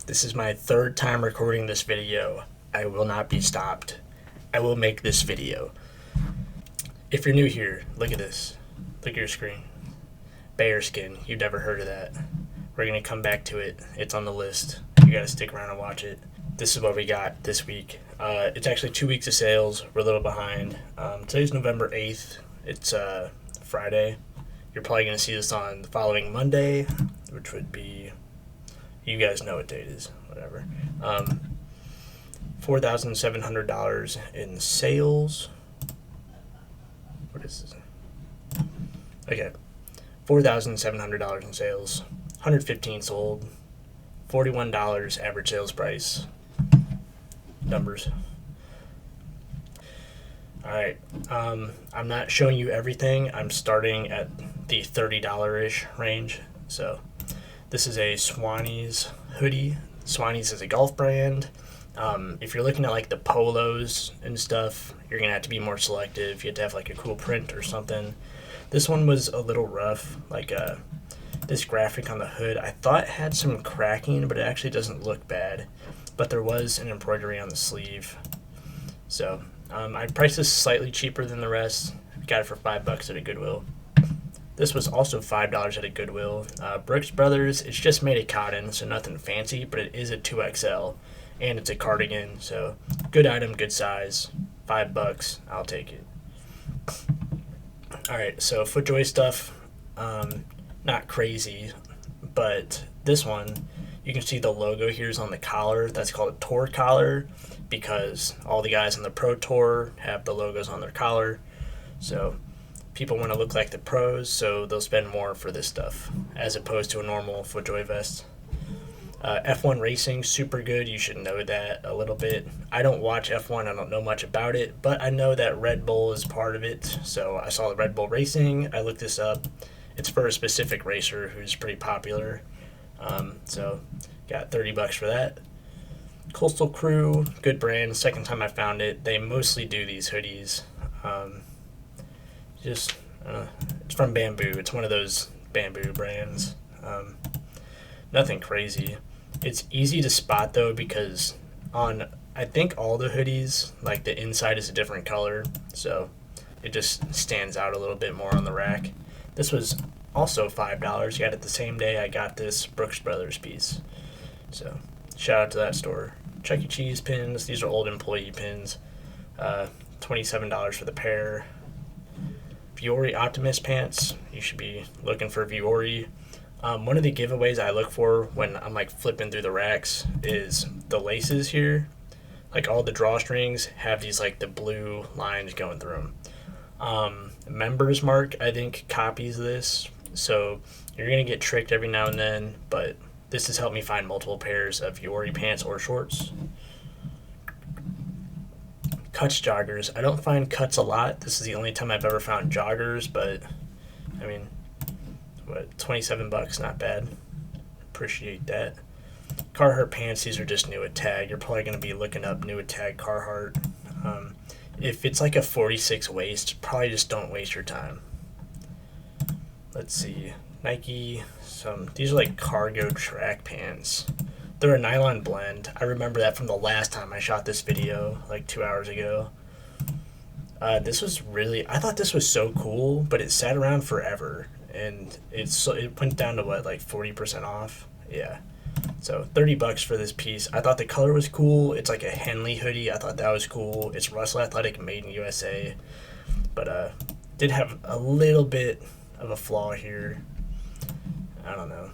This is my third time recording this video. I will not be stopped. I will make this video. If you're new here, look at this. Look at your screen. Bear skin. You've never heard of that. We're going to come back to it. It's on the list. You got to stick around and watch it. This is what we got this week. It's actually 2 weeks of sales. We're a little behind. Today's November 8th. It's Friday. You're probably going to see this on the following Monday, which would be, you guys know what date it is, whatever. $4,700 in sales. What is this? Okay. $4,700 in sales. 115 sold. $41 average sales price. Numbers. Alright, I'm not showing you everything. I'm starting at the $30-ish range. So this is a Swannies hoodie. Swannies is a golf brand. If you're looking at like the polos and stuff, you're gonna have to be more selective. You have to have like a cool print or something. This one was a little rough, like this graphic on the hood. I thought it had some cracking, but it actually doesn't look bad. But there was an embroidery on the sleeve. So I priced this slightly cheaper than the rest. Got it for $5 at a Goodwill. This was also $5 at a Goodwill. Brooks Brothers, it's just made of cotton, so nothing fancy, but it is a 2XL, and it's a cardigan, so good item, good size. $5, I'll take it. Alright, so FootJoy stuff, not crazy, but this one, you can see the logo here is on the collar. That's called a tour collar because all the guys on the Pro Tour have the logos on their collar. So people want to look like the pros, so they'll spend more for this stuff as opposed to a normal FootJoy vest. F1 racing, super good. You should know that a little bit. I don't watch F1. I don't know much about it, but I know that Red Bull is part of it. So I saw the Red Bull racing. I looked this up. It's for a specific racer who's pretty popular. So got $30 for that. Coastal Crew, good brand. Second time I found it. They mostly do these hoodies. It's from Bamboo. It's one of those Bamboo brands. Nothing crazy. It's easy to spot though because on I think all the hoodies, like the inside is a different color, so it just stands out a little bit more on the rack. This was also $5. Got it the same day I got this Brooks Brothers piece. So shout out to that store. Chuck E. Cheese pins. These are old employee pins. $27 for the pair. Vuori Optimus pants. You should be looking for Vuori. One of the giveaways I look for when I'm like flipping through the racks is the laces here. Like all the drawstrings have these like the blue lines going through them. Members Mark, I think, copies this. So you're going to get tricked every now and then, but this has helped me find multiple pairs of Vuori pants or shorts. Cuts joggers. I don't find cuts a lot. This is the only time I've ever found joggers, but I mean, what, $27, not bad. Appreciate that. Carhartt pants, these are just new at tag. You're probably going to be looking up new at tag Carhartt. If it's like a 46 waist, probably just don't waste your time. Let's see. Nike, these are like cargo track pants. They're a nylon blend. I remember that from the last time I shot this video, like 2 hours ago. I thought this was so cool, but it sat around forever. And it went down to what, like 40% off? Yeah. So $30 for this piece. I thought the color was cool. It's like a Henley hoodie. I thought that was cool. It's Russell Athletic, made in USA. But did have a little bit of a flaw here. I don't know.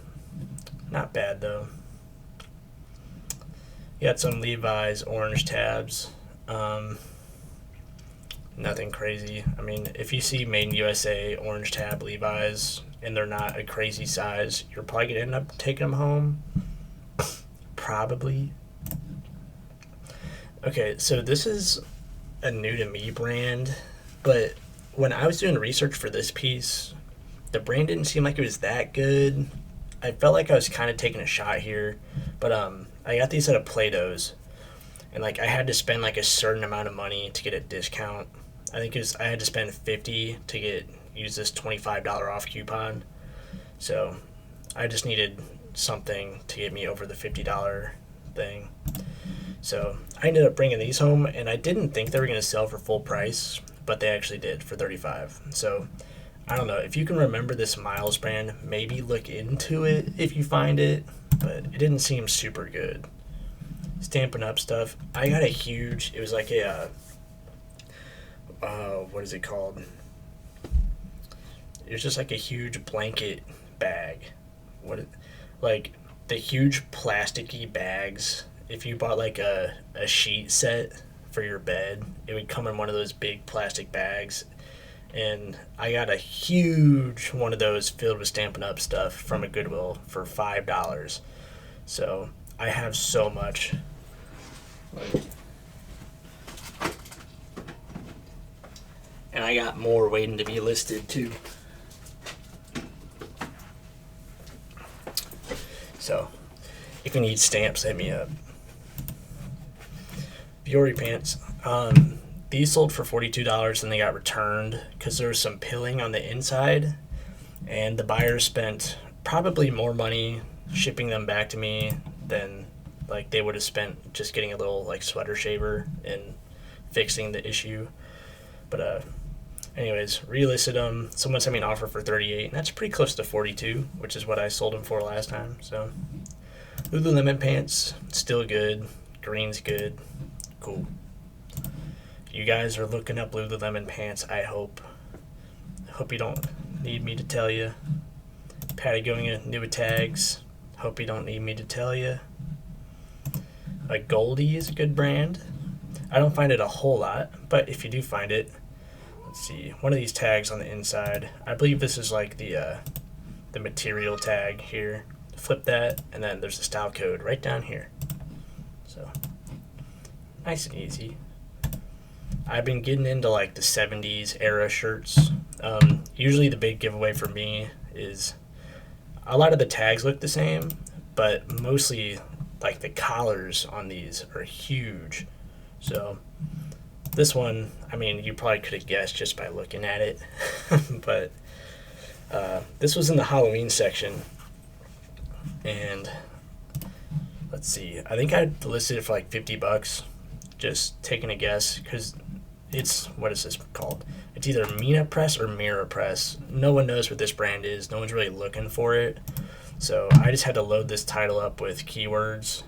Not bad though. You got some Levi's orange tabs. Nothing crazy. I mean, if you see made in USA orange tab Levi's and they're not a crazy size, you're probably gonna end up taking them home. Probably. Okay, so this is a new to me brand, but when I was doing research for this piece, the brand didn't seem like it was that good. I felt like I was kind of taking a shot here, but I got these at a Plato's, and like I had to spend like a certain amount of money to get a discount. I think I had to spend $50 to use this $25 off coupon. So I just needed something to get me over the $50 thing. So I ended up bringing these home, and I didn't think they were going to sell for full price, but they actually did for $35. So I don't know if you can remember this Miles brand. Maybe look into it if you find it, but it didn't seem super good. Stampin' Up stuff. I got a huge. It was like a what is it called? It was just like a huge blanket bag. Like the huge plasticky bags. If you bought like a sheet set for your bed, it would come in one of those big plastic bags. And I got a huge one of those filled with Stampin' Up stuff from a Goodwill for $5. So I have so much. And I got more waiting to be listed too. So if you need stamps, hit me up. Biore pants. These sold for $42 and they got returned because there was some pilling on the inside, and the buyer spent probably more money shipping them back to me than like they would have spent just getting a little like sweater shaver and fixing the issue. But anyways, relisted them. Someone sent me an offer for $38, and that's pretty close to $42, which is what I sold them for last time. So Lululemon pants, still good. Green's good. Cool. You guys are looking up Lululemon pants, I hope. Hope you don't need me to tell you. Patagonia new tags. Hope you don't need me to tell you. Like Goldie is a good brand. I don't find it a whole lot, but if you do find it, let's see. One of these tags on the inside. I believe this is like the material tag here. Flip that, and then there's a style code right down here. So nice and easy. I've been getting into like the 70s era shirts. Usually the big giveaway for me is a lot of the tags look the same, but mostly like the collars on these are huge. So this one, I mean, you probably could have guessed just by looking at it, but this was in the Halloween section, and let's see, I think I listed it for like $50, just taking a guess, because it's, what is this called? It's either Mina Press or Mira Press. No one knows what this brand is. No one's really looking for it. So I just had to load this title up with keywords.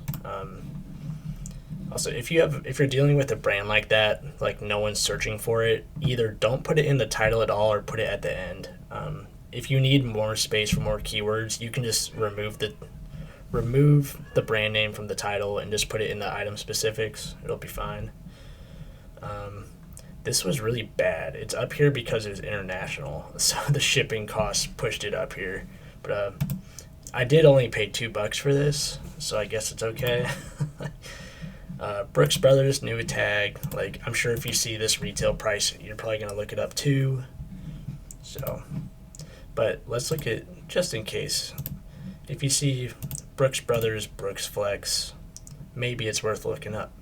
Also, if you're dealing with a brand like that, like no one's searching for it, either don't put it in the title at all or put it at the end. If you need more space for more keywords, you can just remove the brand name from the title and just put it in the item specifics. It'll be fine. This was really bad. It's up here because it was international, so the shipping costs pushed it up here. But I did only pay $2 for this, so I guess it's okay. Brooks Brothers new tag. Like, I'm sure if you see this retail price, you're probably gonna look it up too. So, but let's look at, just in case, if you see Brooks Brothers, Brooks Flex, maybe it's worth looking up.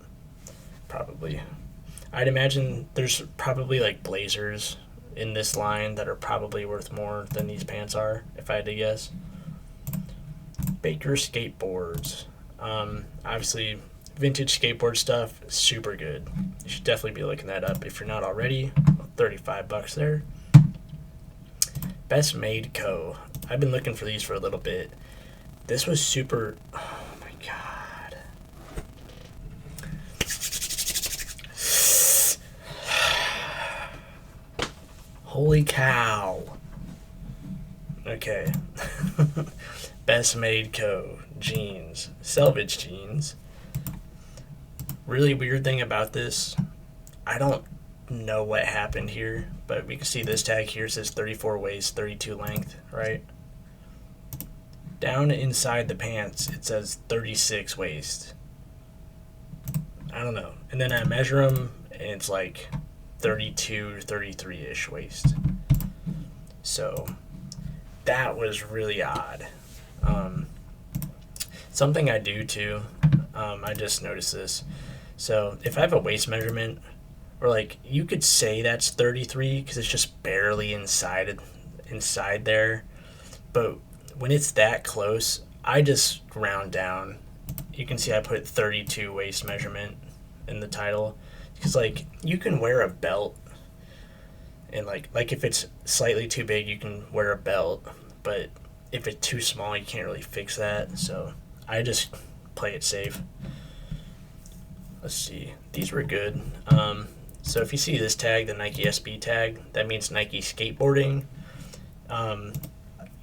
Probably. I'd imagine there's probably like blazers in this line that are probably worth more than these pants are, if I had to guess. Baker skateboards. Obviously, vintage skateboard stuff, super good. You should definitely be looking that up if you're not already. $35 there. Best Made Co. I've been looking for these for a little bit. This was super. Oh my god. Holy cow. Okay. Best Made Co. Jeans. Selvage jeans. Really weird thing about this, I don't know what happened here, but we can see this tag here says 34 waist, 32 length, right? Down inside the pants, it says 36 waist. I don't know. And then I measure them, and it's like 32 to 33-ish waist. So that was really odd. Something I do too, I just noticed this. So if I have a waist measurement, or like you could say that's 33 because it's just barely inside there, but when it's that close, I just round down. You can see I put 32 waist measurement in the title, because like you can wear a belt, and like if it's slightly too big you can wear a belt, but if it's too small you can't really fix that, so I just play it safe. Let's see, these were good. So if you see this tag, the Nike SB tag, that means Nike skateboarding.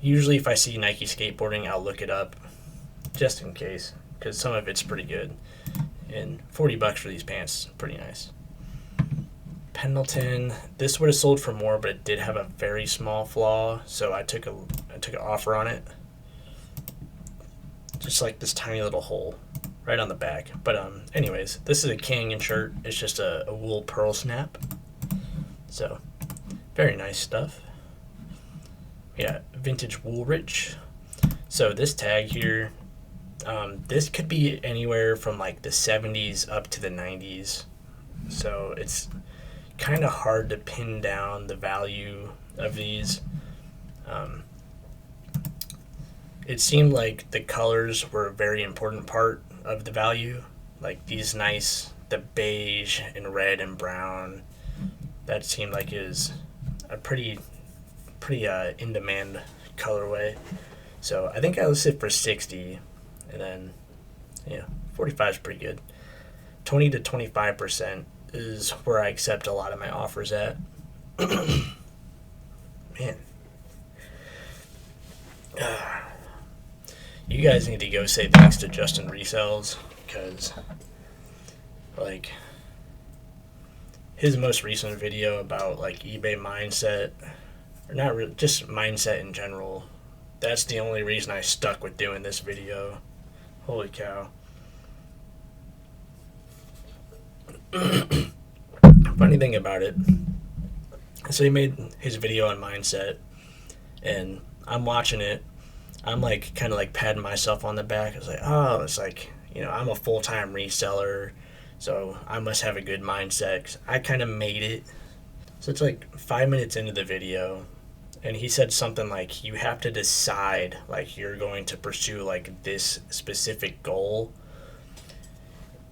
Usually if I see Nike skateboarding, I'll look it up just in case, because some of it's pretty good. And $40 for these pants, pretty nice. Pendleton, this would have sold for more, but it did have a very small flaw, so I took an offer on it. Just like this tiny little hole right on the back. But anyways, this is a Canyon shirt. It's just a wool pearl snap. So very nice stuff. Yeah, vintage Woolrich. So this tag here, this could be anywhere from like the 70s up to the 90s. So it's kind of hard to pin down the value of these. It seemed like the colors were a very important part of the value. Like these nice, the beige and red and brown, that seemed like it was a pretty in demand colorway. So I think I listed for 60, and then 45 is pretty good. 20 to 25% is where I accept a lot of my offers at. Man. You guys need to go say thanks to Justin Resells, because like his most recent video about like eBay mindset, or not really, just mindset in general, that's the only reason I stuck with doing this video. Holy cow. Funny thing about it, so he made his video on mindset, and I'm watching it. I'm like kind of like patting myself on the back. I was like, oh, it's like, I'm a full-time reseller, so I must have a good mindset, 'cause I kind of made it. So it's like 5 minutes into the video, and he said something like, you have to decide like you're going to pursue like this specific goal.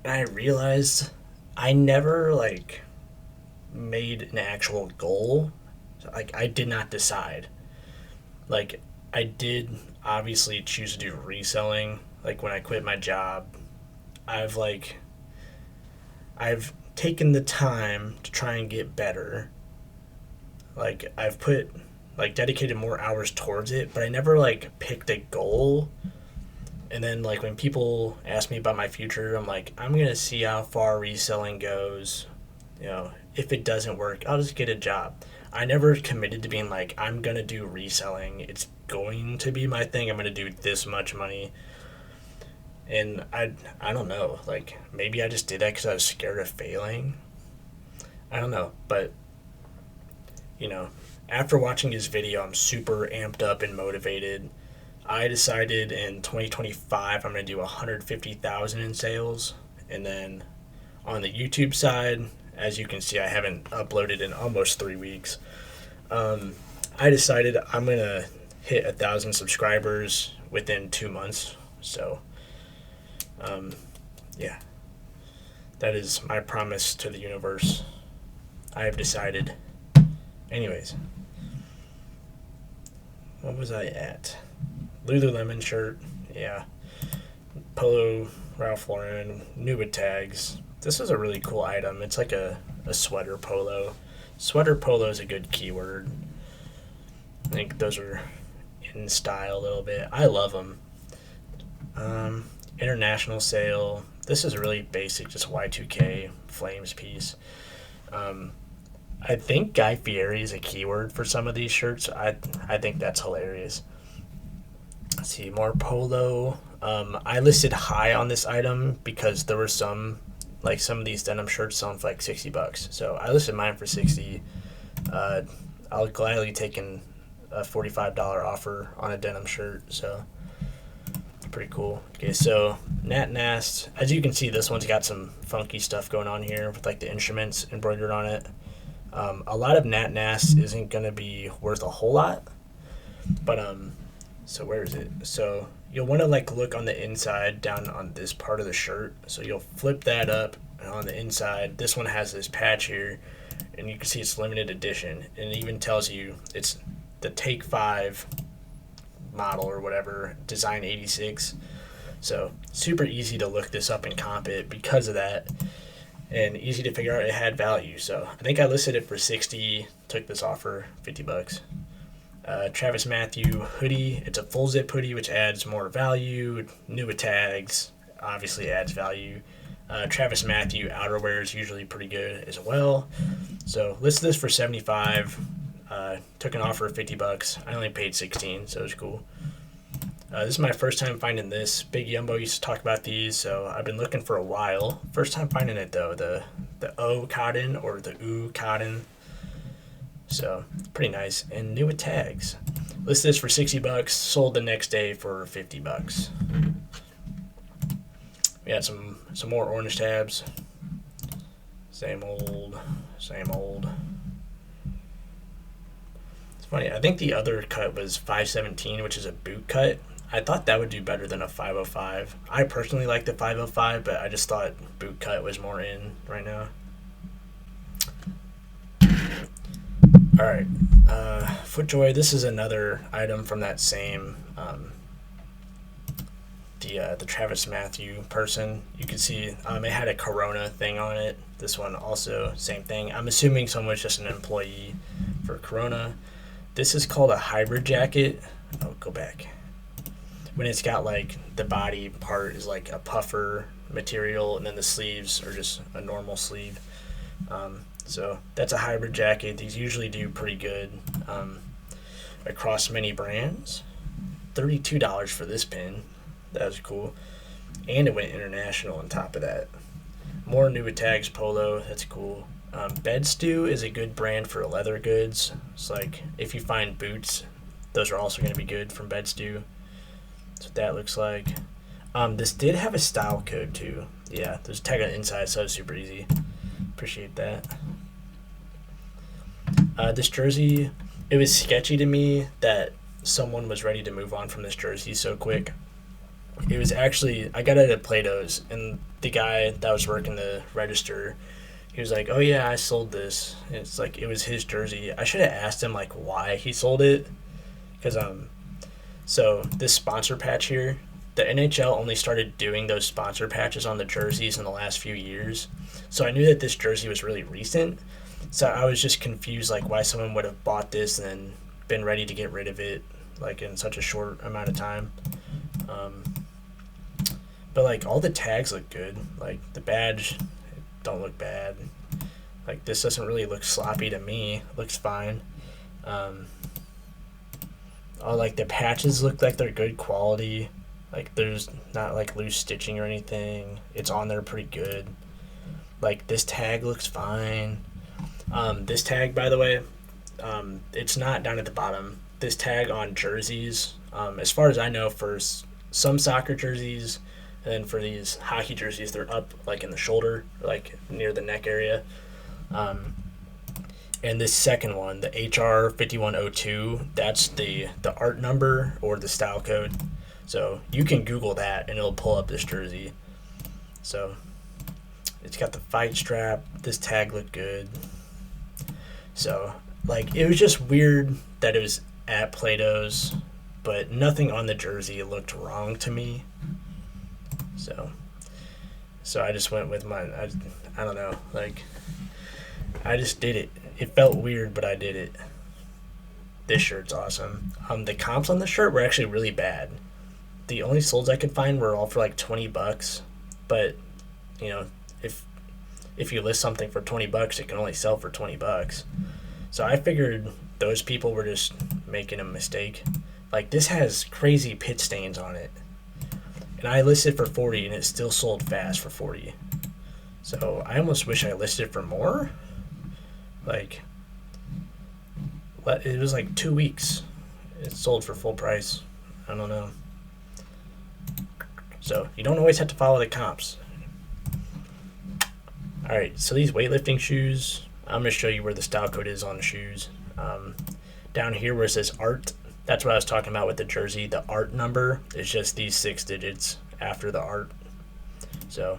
And I realized I never like made an actual goal. Like I did not decide. Like I did obviously choose to do reselling. Like when I quit my job, I've taken the time to try and get better. Like I've put dedicated more hours towards it, but I never like picked a goal. And then like when people ask me about my future, I'm like, I'm going to see how far reselling goes. If it doesn't work, I'll just get a job. I never committed to being like, I'm going to do reselling. It's going to be my thing. I'm going to do this much money. And I don't know. Like, maybe I just did that because I was scared of failing. I don't know. But, after watching his video, I'm super amped up and motivated. I decided in 2025 I'm going to do 150,000 in sales. And then on the YouTube side, as you can see, I haven't uploaded in almost 3 weeks. I decided I'm going to hit 1,000 subscribers within 2 months. So, that is my promise to the universe. I have decided. Anyways, what was I at? Lululemon shirt, yeah. Polo, Ralph Lauren, Nuba tags. This is a really cool item. It's like a sweater polo. Sweater polo is a good keyword. I think those are in style a little bit. I love them. International sale. This is a really basic, just Y2K flames piece. I think Guy Fieri is a keyword for some of these shirts. I think that's hilarious. Let's see, more polo. I listed high on this item because there were some of these denim shirts selling for like $60. So I listed mine for 60. I'll gladly take a $45 offer on a denim shirt. So pretty cool. Okay, so Nat Nast. As you can see, this one's got some funky stuff going on here with like the instruments embroidered on it. A lot of Nat Nast isn't going to be worth a whole lot. But, so where is it? So you'll want to like look on the inside down on this part of the shirt. So you'll flip that up, and on the inside, this one has this patch here, and you can see it's limited edition, and it even tells you it's the Take 5 model or whatever, design 86. So super easy to look this up and comp it because of that, and easy to figure out it had value. So I think I listed it for 60, took this offer, $50. Travis Matthew hoodie. It's a full zip hoodie, which adds more value. New with tags, obviously adds value. Travis Matthew outerwear is usually pretty good as well. So listed this for 75. Took an offer of $50. I only paid 16, so it was cool. This is my first time finding this. Big Yumbo used to talk about these, so I've been looking for a while. First time finding it though, the O cotton or the U cotton. So pretty nice, and new with tags. Listed this for $60. Sold the next day for $50. We had some more orange tabs. Same old, same old. It's funny. I think the other cut was 517, which is a boot cut. I thought that would do better than a 505. I personally like the 505, but I just thought boot cut was more in right now. All right, FootJoy. This is another item from that same the Travis Matthew person. You can see it had a Corona thing on it. This one also same thing. I'm assuming someone was just an employee for Corona. This is called a hybrid jacket. Oh, go back. When it's got like the body part is like a puffer material, and then the sleeves are just a normal sleeve. So that's a hybrid jacket. These usually do pretty good across many brands. $32 for this pin. That was cool. And it went international on top of that. More new with tags polo. That's cool. Bed Stew is a good brand for leather goods. It's like if you find boots, those are also going to be good from Bed Stew. That's what that looks like. This did have a style code too. Yeah, there's a tag on the inside, so it's super easy. Appreciate that. This jersey, it was sketchy to me that someone was ready to move on from this jersey so quick. It was actually, I got it at Plato's, and the guy that was working the register, he was like, oh yeah, I sold this. And it's like, it was his jersey. I should have asked him like why he sold it, because so this sponsor patch here, the NHL only started doing those sponsor patches on the jerseys in the last few years. So I knew that this jersey was really recent. So I was just confused like why someone would have bought this and then been ready to get rid of it like in such a short amount of time. But like all the tags look good. Like the badge don't look bad. Like this doesn't really look sloppy to me. It looks fine. All like the patches look like they're good quality. Like there's not like loose stitching or anything. It's on there pretty good. Like this tag looks fine. This tag, by the way, it's not down at the bottom. This tag on jerseys, as far as I know, for some soccer jerseys, and then for these hockey jerseys, they're up like in the shoulder, like near the neck area. And this second one, the HR 5102, that's the art number or the style code. So you can Google that and it'll pull up this jersey. So it's got the fight strap. This tag looked good. So like it was just weird that it was at Plato's, but nothing on the jersey looked wrong to me. So I just went with mine. I don't know. Like I just did it. It felt weird, but I did it. This shirt's awesome. The comps on the shirt were actually really bad. The only solds I could find were all for like $20, but you know, if you list something for $20, it can only sell for $20. So I figured those people were just making a mistake. Like this has crazy pit stains on it, and I listed for 40, and it still sold fast for 40. So I almost wish I listed for more. Like it was like 2 weeks. It sold for full price. I don't know. So you don't always have to follow the comps. All right, so these weightlifting shoes, I'm going to show you where the style code is on the shoes. Down here where it says art, That's what I was talking about with the jersey. The art number is just these 6 digits after the art. So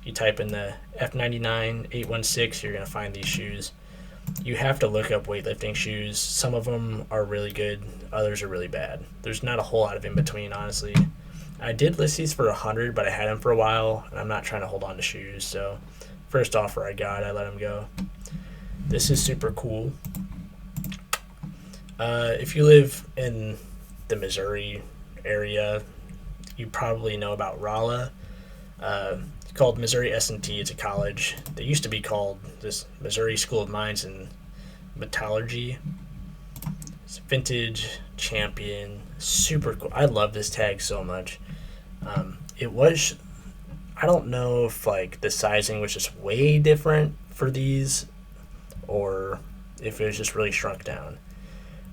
you type in the F99 816, you're going to find these shoes. You have to look up weightlifting shoes. Some of them are really good, others are really bad. There's not a whole lot of in between, honestly. I did list these for 100, but I had them for a while, and I'm not trying to hold on to shoes. So first offer I got, I let them go. This is super cool. If you live in the Missouri area, you probably know about Rolla. It's called Missouri S&T. It's a college. They used to be called this Missouri School of Mines and Metallurgy. It's vintage champion. Super cool. I love this tag so much. It was, I don't know if like the sizing was just way different for these or if it was just really shrunk down.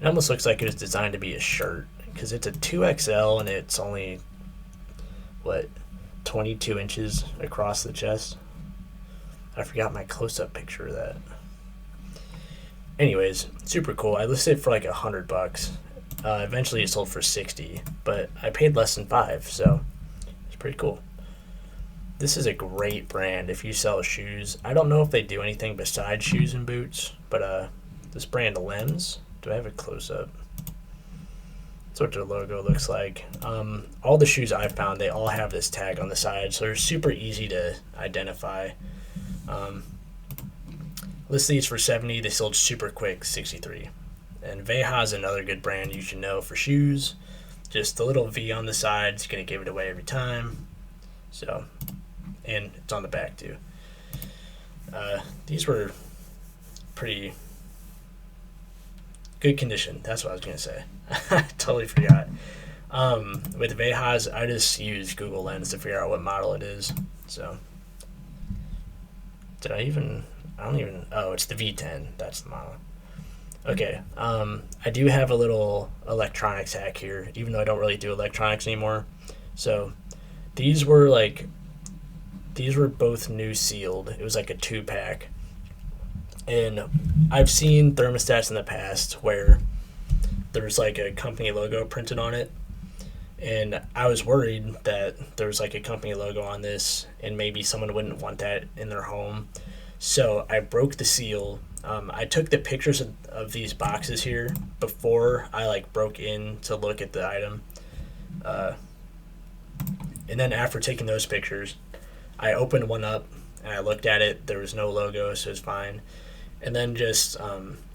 It almost looks like it was designed to be a shirt because it's a 2XL and it's only, 22 inches across the chest. I forgot my close-up picture of that. Anyways, super cool. I listed it for like $100. Eventually it sold for 60, but I paid less than 5, so it's pretty cool. This is a great brand if you sell shoes. I don't know if they do anything besides shoes and boots, but this brand Lems. Do I have a close-up? That's what their logo looks like. All the shoes I found, they all have this tag on the side, so they're super easy to identify. List these for 70. They sold super quick, 63. And Veja is another good brand you should know for shoes. Just the little V on the side is going to give it away every time. So, and it's on the back too. These were pretty good condition. That's what I was going to say. I totally forgot. With Vejas, I just used Google Lens to figure out what model it is. So, oh, it's the V10. That's the model. Okay, I do have a little electronics hack here, even though I don't really do electronics anymore. So, these were both new sealed. It was like a 2-pack. And I've seen thermostats in the past where there's like a company logo printed on it. And I was worried that there was like a company logo on this and maybe someone wouldn't want that in their home. So I broke the seal. I took the pictures of these boxes here before I like broke in to look at the item. And then after taking those pictures, I opened one up and I looked at it. There was no logo, so it's fine. And then just,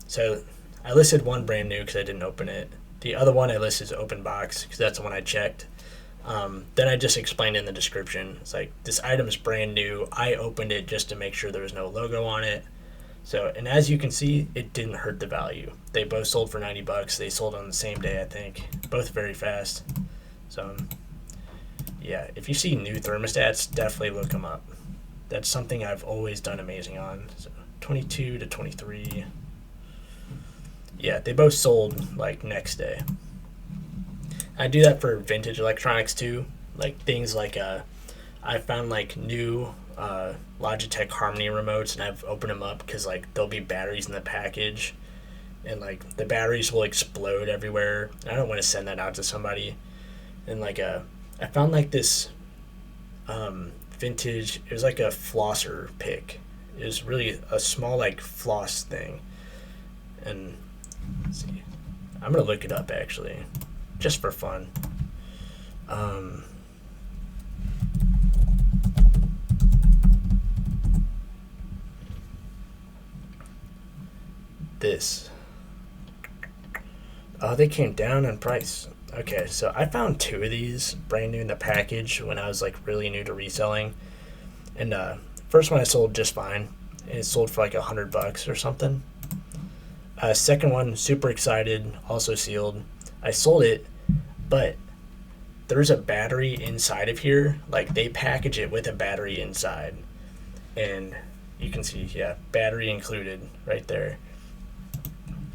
so I listed one brand new because I didn't open it. The other one I listed is open box because that's the one I checked. Then I just explained in the description. It's like, this item is brand new. I opened it just to make sure there was no logo on it. So, and as you can see, it didn't hurt the value. They both sold for $90. They sold on the same day, I think. Both very fast. So, yeah, if you see new thermostats, definitely look them up. That's something I've always done amazing on. So, 22 to 23. Yeah, they both sold like next day. I do that for vintage electronics too. Like things like I found like new Logitech Harmony remotes and I've opened them up because like there'll be batteries in the package and like the batteries will explode everywhere. I don't want to send that out to somebody. And like I found like this vintage, it was like a flosser pick. It was really a small like floss thing. And let's see, I'm gonna look it up actually, just for fun. This. Oh, they came down in price. Okay, so I found 2 of these brand new in the package when I was like really new to reselling, and first one I sold just fine, and it sold for like $100 or something. Second one, super excited, also sealed. I sold it, but there's a battery inside of here. Like they package it with a battery inside, and you can see, yeah, battery included right there.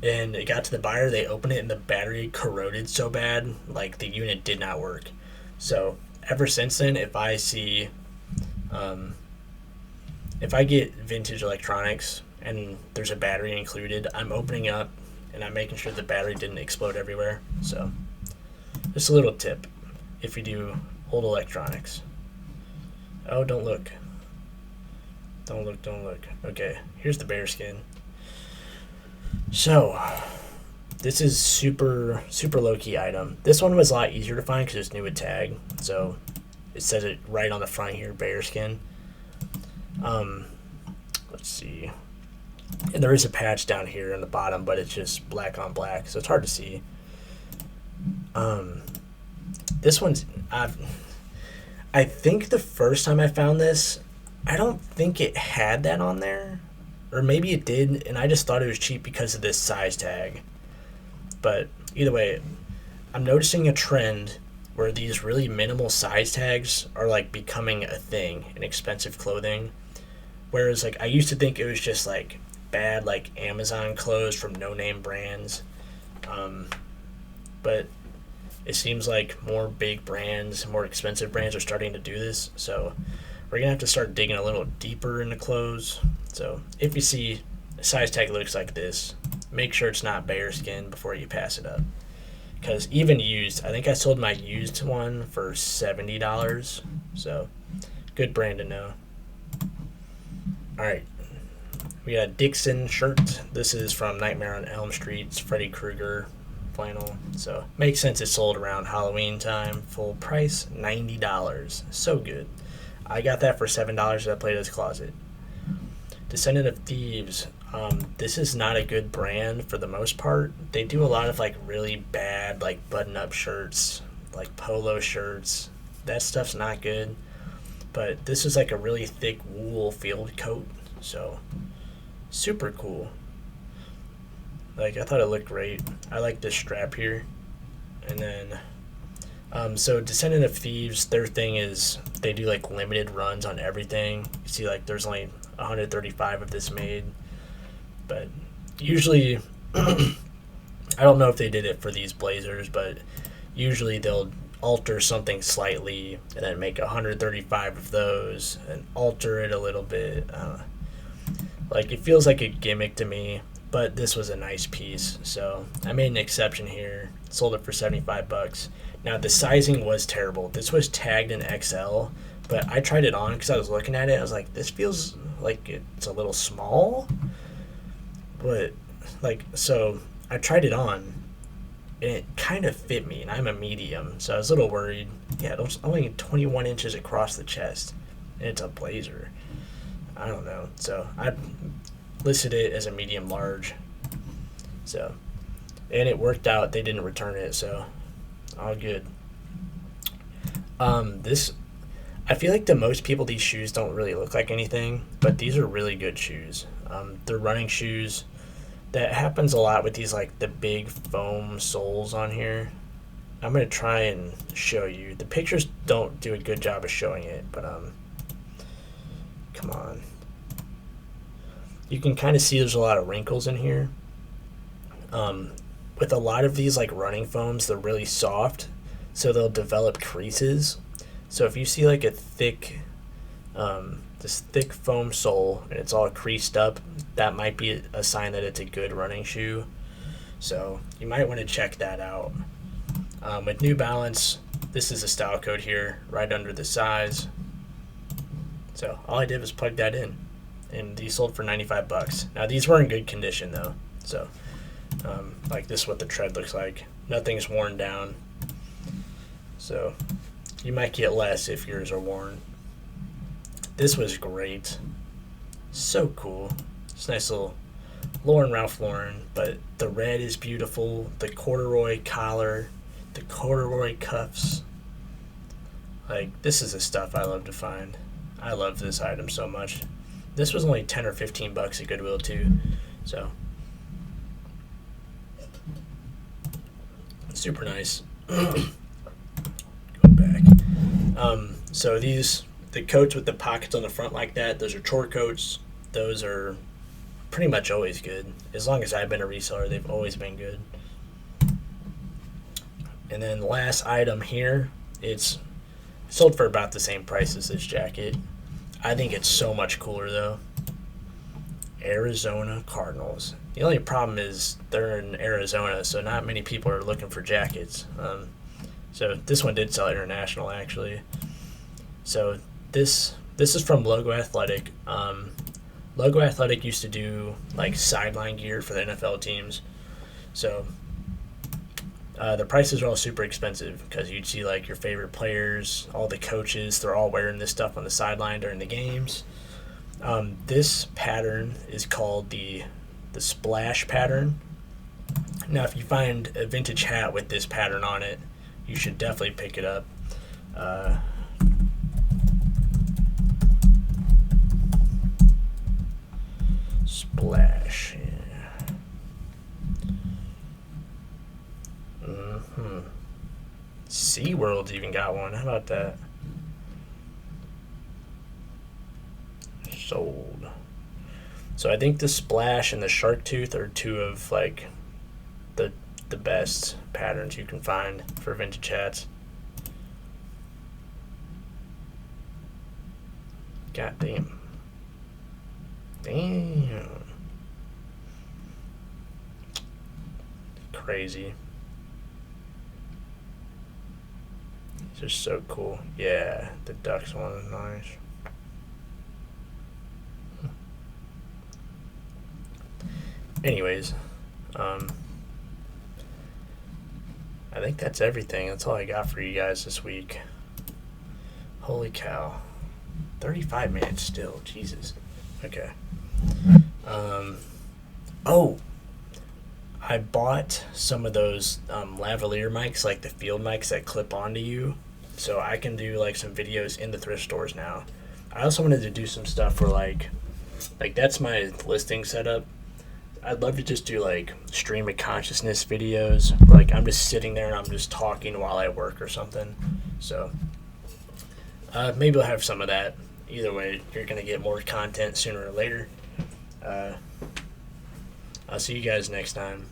And it got to the buyer, they opened it, and the battery corroded so bad, like the unit did not work. So ever since then, if I see, if I get vintage electronics and there's a battery included, I'm opening up and I'm making sure the battery didn't explode everywhere. So just a little tip if you do old electronics. Oh, don't look. Don't look, don't look. Okay, here's the bearskin. So, this is super low-key item. This one was a lot easier to find because it's new with tag. So, it says it right on the front here, bearskin. Let's see. And there is a patch down here in the bottom, but it's just black on black, so it's hard to see. This one's... I think the first time I found this, I don't think it had that on there. Or maybe it did, and I just thought it was cheap because of this size tag. But either way, I'm noticing a trend where these really minimal size tags are like becoming a thing in expensive clothing. Whereas like I used to think it was just like bad like Amazon clothes from no-name brands. But it seems like more big brands, more expensive brands are starting to do this. So we're going to have to start digging a little deeper into clothes. So if you see a size tag looks like this, make sure it's not bearskin before you pass it up. Because even used, I think I sold my used one for $70. So good brand to know. Alright, we got a Dixon shirt. This is from Nightmare on Elm Street. It's Freddy Krueger flannel. So makes sense it's sold around Halloween time. Full price, $90. So good. I got that for $7 as I played as Closet. Descendant of Thieves. This is not a good brand for the most part. They do a lot of like really bad like button-up shirts, like polo shirts. That stuff's not good. But this is like a really thick wool field coat, so super cool. Like I thought it looked great. I like this strap here. And then so Descendant of Thieves, their thing is they do like limited runs on everything. You see like there's only 135 of this made. But usually I don't know if they did it for these blazers, but usually they'll alter something slightly and then make 135 of those and alter it a little bit. Like it feels like a gimmick to me, but this was a nice piece, so I made an exception here. Sold it for $75. Now the sizing was terrible. This was tagged in XL, but I tried it on because I was looking at it. I was like, this feels like it's a little small, but like, so I tried it on and it kind of fit me, and I'm a medium, so I was a little worried. Yeah, it's only 21 inches across the chest, and it's a blazer. I don't know, so I listed it as a medium large. So, and it worked out. They didn't return it, so all good. This, I feel like to most people these shoes don't really look like anything, but these are really good shoes. They're running shoes. That happens a lot with these like the big foam soles on here. I'm gonna try and show you. The pictures don't do a good job of showing it, but come on. You can kind of see there's a lot of wrinkles in here. With a lot of these like running foams, they're really soft, so they'll develop creases. So if you see like a thick, this thick foam sole and it's all creased up, that might be a sign that it's a good running shoe. So you might want to check that out. With New Balance, this is a style code here right under the size. So all I did was plug that in, and these sold for $95. Now these were in good condition though, so like this is what the tread looks like. Nothing's worn down, so you might get less if yours are worn. This was great, so cool. It's a nice little Ralph Lauren, but the red is beautiful. The corduroy collar, the corduroy cuffs. Like, this is the stuff I love to find. I love this item so much. This was only 10 or 15 bucks at Goodwill too, so super nice. Go back. So the coats with the pockets on the front like that, those are chore coats. Those are pretty much always good. As long as I've been a reseller, they've always been good. And then the last item here, it's sold for about the same price as this jacket. I think it's so much cooler though. Arizona Cardinals. The only problem is they're in Arizona, so not many people are looking for jackets. So this one did sell international actually. So this is from Logo Athletic. Logo Athletic used to do like sideline gear for the NFL teams. So the prices are all super expensive because you'd see like your favorite players, all the coaches, they're all wearing this stuff on the sideline during the games. This pattern is called the splash pattern. Now, if you find a vintage hat with this pattern on it, you should definitely pick it up. Splash. Yeah. SeaWorld's even got one. How about that? Sold. So I think the splash and the shark tooth are two of like the best patterns you can find for vintage hats. God damn. Damn. Crazy. These are so cool. Yeah, the ducks one is nice. Anyways, I think that's everything. That's all I got for you guys this week. Holy cow. 35 minutes still. Jesus. Okay. Oh, I bought some of those lavalier mics, like the field mics that clip onto you, so I can do like some videos in the thrift stores now. I also wanted to do some stuff for like that's my listing setup. I'd love to just do like stream of consciousness videos. Like I'm just sitting there and I'm just talking while I work or something. So maybe I'll have some of that. Either way, you're going to get more content sooner or later. I'll see you guys next time.